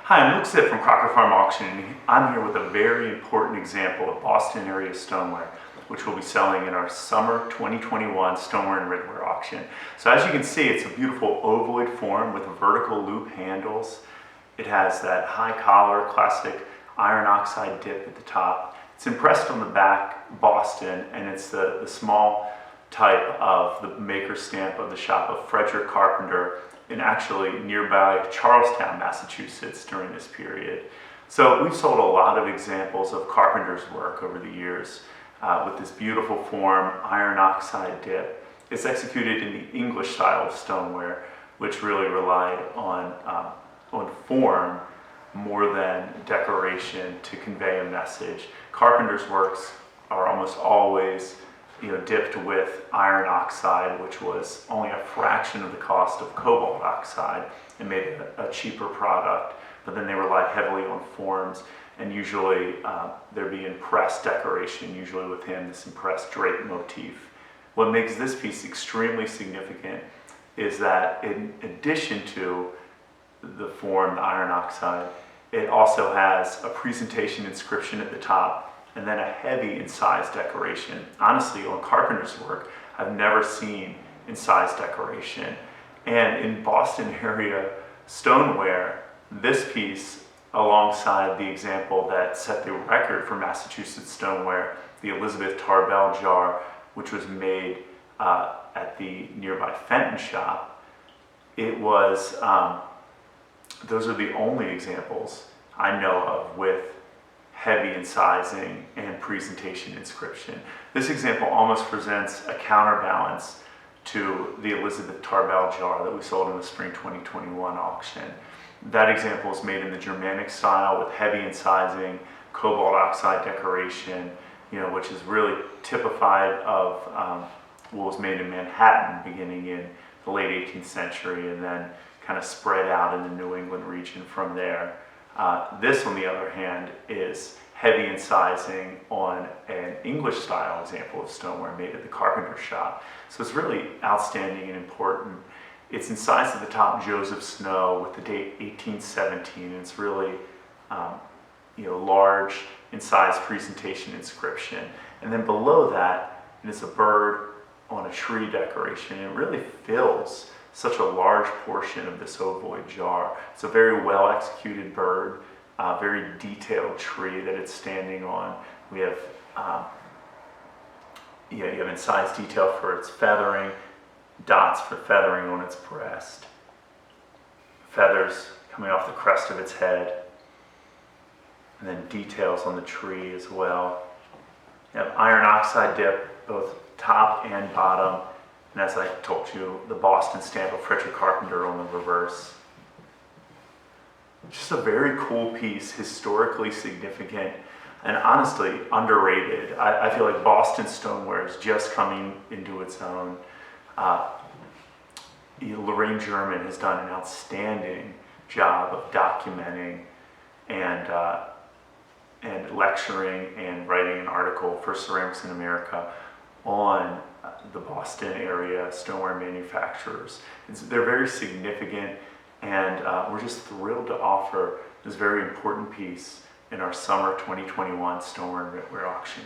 Hi, I'm Luke Zipp from Crocker Farm Auction, and I'm here with a very important example of Boston area stoneware, which we'll be selling in our summer 2021 stoneware and redware auction. So as you can see, it's a beautiful ovoid form with vertical loop handles. It has that high collar, classic iron oxide dip at the top. It's impressed on the back, Boston, and it's the small type of the maker stamp of the shop of Frederick Carpenter in actually nearby Charlestown, Massachusetts during this period. So we've sold a lot of examples of Carpenter's work over the years with this beautiful form, iron oxide dip. It's executed in the English style of stoneware, which really relied on form more than decoration to convey a message. Carpenter's works are almost always dipped with iron oxide, which was only a fraction of the cost of cobalt oxide and made it a cheaper product. But then they relied heavily on forms, and usually there'd be impressed decoration, usually within this impressed drape motif. What makes this piece extremely significant is that in addition to the form, the iron oxide, it also has a presentation inscription at the top and then a heavy incised decoration. Honestly, on Carpenter's work, I've never seen incised decoration. And in Boston area stoneware, this piece, alongside the example that set the record for Massachusetts stoneware, the Elizabeth Tarbell jar, which was made at the nearby Fenton shop, it was, those are the only examples I know of with heavy incising and presentation inscription. This example almost presents a counterbalance to the Elizabeth Tarbell jar that we sold in the spring 2021 auction. That example is made in the Germanic style with heavy incising, cobalt oxide decoration, which is really typified of what was made in Manhattan beginning in the late 18th century and then kind of spread out in the New England region from there. This, on the other hand, is heavy incising on an English style example of stoneware made at the Carpenter shop. So it's really outstanding and important. It's incised at the top Joseph Snow with the date 1817, and it's really large incised presentation inscription. And then below that is a bird on a tree decoration. It really fills such a large portion of this ovoid jar. It's a very well executed bird, very detailed tree that it's standing on. We have, you have incised detail for its feathering, dots for feathering on its breast, feathers coming off the crest of its head, and then details on the tree as well. You have iron oxide dip, both top and bottom. And as I told you, the Boston stamp of Frederick Carpenter on the reverse. Just a very cool piece, historically significant, and honestly underrated. I feel like Boston stoneware is just coming into its own. Lorraine German has done an outstanding job of documenting and lecturing and writing an article for Ceramics in America on the Boston area stoneware manufacturers. They're very significant, and we're just thrilled to offer this very important piece in our summer 2021 stoneware and redware auction.